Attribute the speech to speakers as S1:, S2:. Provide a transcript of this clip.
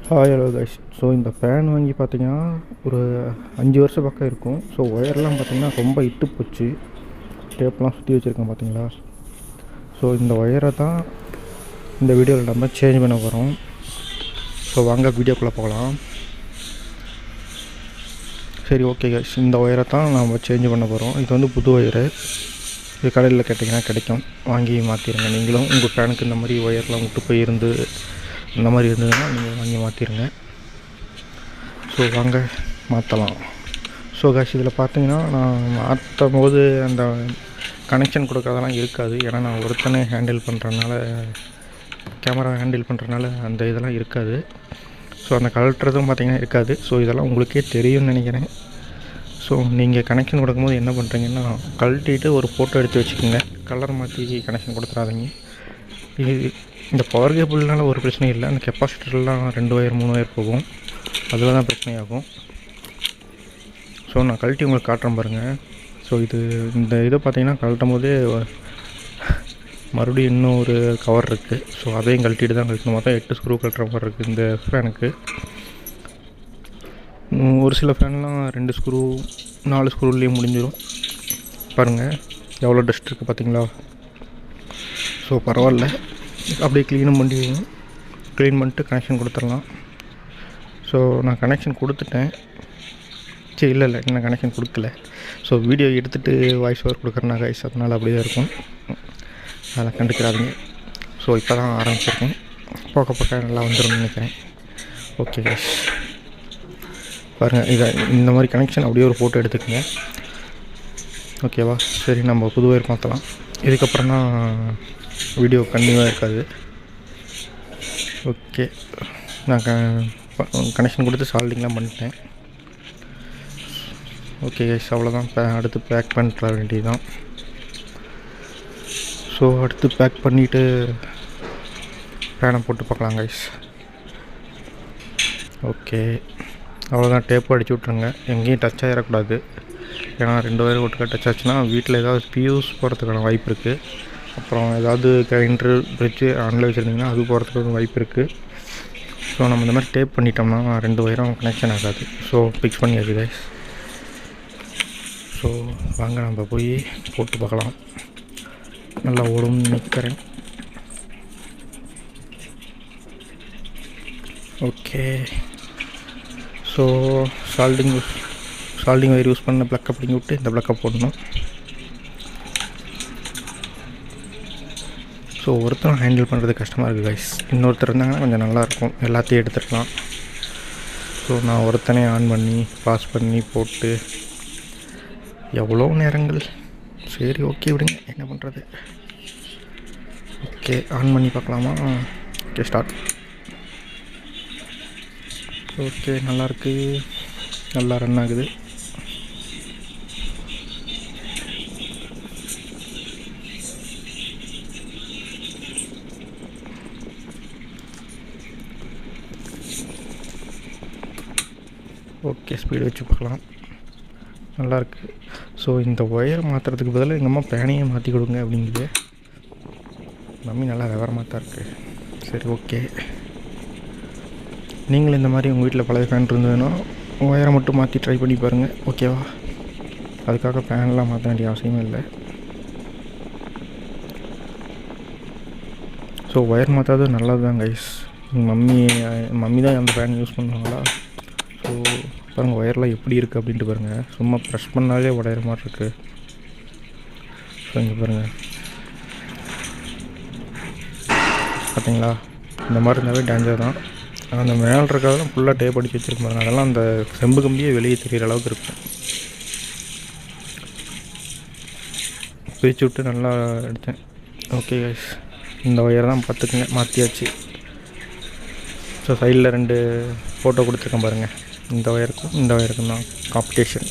S1: Hello guys. So இந்த fan வாங்கி பார்த்தீங்கன்னா ஒரு 5 வருஷம் பக்கம் இருக்கும். ஸோ ஒயர்லாம் பார்த்திங்கன்னா ரொம்ப இட்டு போச்சு. டேப்லாம் சுற்றி வச்சுருக்கேன் பார்த்தீங்களா. ஸோ இந்த ஒயரை தான் இந்த வீடியோவில் நம்ம சேஞ்ச் பண்ண போகிறோம். ஸோ வாங்க வீடியோக்குள்ளே போகலாம். சரி, ஓகே கைஸ், இந்த ஒயரை தான் நம்ம சேஞ்ச் பண்ண போகிறோம். இது வந்து புது ஒயரு. இது கடையில் கேட்டிங்கன்னா கிடைக்கும், வாங்கி மாற்றிடுங்க. நீங்களும் உங்கள் ஃபேனுக்கு இந்த மாதிரி ஒயர்லாம் விட்டு போயிருந்து இந்த மாதிரி இருந்ததுன்னா நீங்கள் வாங்கி மாற்றிடுங்க. ஸோ வாங்க மாற்றலாம். ஸோ காஷ், இதில் பார்த்தீங்கன்னா நான் மாற்றும் போது அந்த கனெக்ஷன் கொடுக்குறதெல்லாம் இருக்காது. ஏன்னா நான் ஒருத்தனே ஹேண்டில் பண்ணுறதுனால, கேமரா ஹேண்டில் பண்ணுறதுனால அந்த இதெல்லாம் இருக்காது. ஸோ அந்த கலட்டுறதும் பார்த்திங்கன்னா இருக்காது. ஸோ இதெல்லாம் உங்களுக்கே தெரியும்னு நினைக்கிறேன். ஸோ நீங்கள் கனெக்ஷன் கொடுக்கும்போது என்ன பண்ணுறீங்கன்னா, கழட்டிட்டு ஒரு ஃபோட்டோ எடுத்து வச்சுக்கோங்க. கலர் மாற்றி கனெக்ஷன் கொடுத்துறாதீங்க. இது இந்த பவர் கேபிள்னால ஒரு பிரச்சனையும் இல்லை. அந்த கெப்பாசிட்டர்லாம் 2 ஒயர் 3 ஒயர் போகும், அதில் தான் பிரச்சனையாகும். ஸோ நான் கழட்டி உங்களுக்கு காட்டுறேன் பாருங்கள். ஸோ இந்த இதை பார்த்தீங்கன்னா கழட்டும் போதே மறுபடியும் இன்னும் ஒரு கவர் இருக்குது. ஸோ அதையும் கழட்டிட்டு தான் கழட்டணும். மொத்தம் 8 ஸ்க்ரூ கழட்டுற மாதிரி இருக்குது இந்த ஃபேனுக்கு. ஒரு சில ஃபேன்லாம் 2 ஸ்க்ரூ 4 ஸ்க்ரூலேயும் முடிஞ்சிடும். பாருங்கள் எவ்வளோ டஸ்ட் இருக்குது பார்த்தீங்களா. ஸோ பரவாயில்ல, அப்படியே க்ளீன் பண்ணிட்டு கனெக்ஷன் கொடுத்துடலாம். ஸோ நான் கனெக்ஷன் கொடுத்துட்டேன். சரி, இல்லை இன்னும் கனெக்ஷன் கொடுக்கல. ஸோ வீடியோ எடுத்துகிட்டு வாய்ஸ் ஓவர் கொடுக்குறேன்னா கைஸ், அதனால் அப்படியே தான் இருக்கும், அதெல்லாம் கண்டுக்கிறாதீங்க. ஸோ இப்போ தான் ஆரம்பிச்சிருக்கேன், போக நல்லா வந்துடும் நினைக்கிறேன். ஓகே கைஸ், பாருங்கள், இதை இந்த மாதிரி கனெக்ஷன் அப்படியே ஒரு ஃபோட்டோ எடுத்துக்கோங்க. ஓகேவா? சரி, நம்ம புது ஒயர் மாற்றலாம். இதுக்கப்புறம் தான் வீடியோ கண்டினியூவாக இருக்காது. ஓகே, நான் கனெக்ஷன் கொடுத்து சால்டிங்லாம் பண்ணிட்டேன். ஓகே கைஸ், அவ்வளோதான். அடுத்து பேக் பண்ணுற வேண்டியதுதான். ஸோ அடுத்து பேக் பண்ணிவிட்டு ஃபேனை போட்டு பார்க்கலாம் கைஸ். ஓகே, அவ்வளோதான். டேப்பு அடிச்சு விட்ருங்க, எங்கேயும் டச் ஆகிடக்கூடாது. ஏன்னா 2 ஒயர் ஒட்டுக்கா டச் ஆச்சுன்னா வீட்டில் ஏதாவது ஃபியூஸ் போகிறதுக்கான வாய்ப்பு இருக்குது. அப்புறம் ஏதாவது கிரைண்டரு ஃப்ரிட்ஜு ஆனில் வச்சுருந்திங்கன்னா அது போகிறதுக்கு வாய்ப்பு இருக்குது. ஸோ நம்ம இந்த மாதிரி டேப் பண்ணிட்டோம்னா 2 ஒயரும் கனெக்ஷன் ஆகாது. ஸோ ஃபிக்ஸ் பண்ணியாச்சு கைஸ். ஸோ வாங்க நம்ம போய் போட்டு பார்க்கலாம். நல்லா ஓடும்னு நினைக்கிறேன். ஓகே, ஸோ சால்டிங் ஒயர் யூஸ் பண்ண ப்ளக்கப் பிடிங்கி விட்டு இந்த ப்ளக்கப் போடணும். ஸோ ஒருத்தரும் ஹேண்டில் பண்ணுறது கஷ்டமாக இருக்குது கைஸ். இன்னொருத்தர் இருந்தாங்கன்னா கொஞ்சம் நல்லாயிருக்கும், எல்லாத்தையும் எடுத்துக்கலாம். ஸோ நான் ஒருத்தனே ஆன் பண்ணி பாஸ் பண்ணி போட்டு எவ்வளோ நேரங்கள். சரி, ஓகே, விடுங்க, என்ன பண்ணுறது. ஓகே, ஆன் பண்ணி பார்க்கலாமா? Okay, start. ஓகே, நல்லாயிருக்கு, நல்லா ரன் ஆகுது. ஓகே, ஸ்பீடு வச்சு பார்க்கலாம், நல்லாயிருக்கு. ஸோ இந்த ஒயர் மாற்றுறதுக்கு பதிலாக எங்கள் அம்மா பேனையை மாற்றி கொடுங்க அப்படிங்குது. மம்மி நல்லா விவரமாக தான் இருக்குது. சரி, ஓகே, நீங்களும் இந்த மாதிரி உங்கள் வீட்டில் பழைய ஃபேன் இருந்ததுன்னா ஒயரை மட்டும் மாற்றி ட்ரை பண்ணி பாருங்கள். ஓகேவா? அதுக்காக ஃபேன்லாம் மாற்ற வேண்டிய அவசியமே இல்லை. ஸோ ஒயர் மாற்றாது நல்லது தான் கைஸ். மம்மி தான் அந்த ஃபேன் யூஸ் பண்ணுவாங்களா. ஸோ பாருங்கள் ஒயர்லாம் எப்படி இருக்குது அப்படின்ட்டு பாருங்கள். சும்மா ப்ரெஷ் பண்ணாலே உடையிற மாதிரி இருக்குது. ஸோ இங்கே பாருங்கள், பார்த்தீங்களா? இந்த மாதிரி இருந்தாவே டேஞ்சர் தான். அந்த மேலே இருக்கிறதெல்லாம் ஃபுல்லாக டேப் அடிச்சு வச்சுருக்க பாருங்கள். அதெல்லாம் அந்த செம்பு கம்பியே வெளியே தெரிகிற அளவுக்கு இருக்கும். பிரித்து விட்டு நல்லா எடுத்தேன். ஓகே கைஸ், இந்த ஒயர் தான் பார்த்துக்குங்க, மாற்றியாச்சு. ஸோ சைடில் 2 ஃபோட்டோ கொடுத்துருக்கேன் பாருங்கள். இந்த ஒயருக்கும் தான் காம்படிஷன்.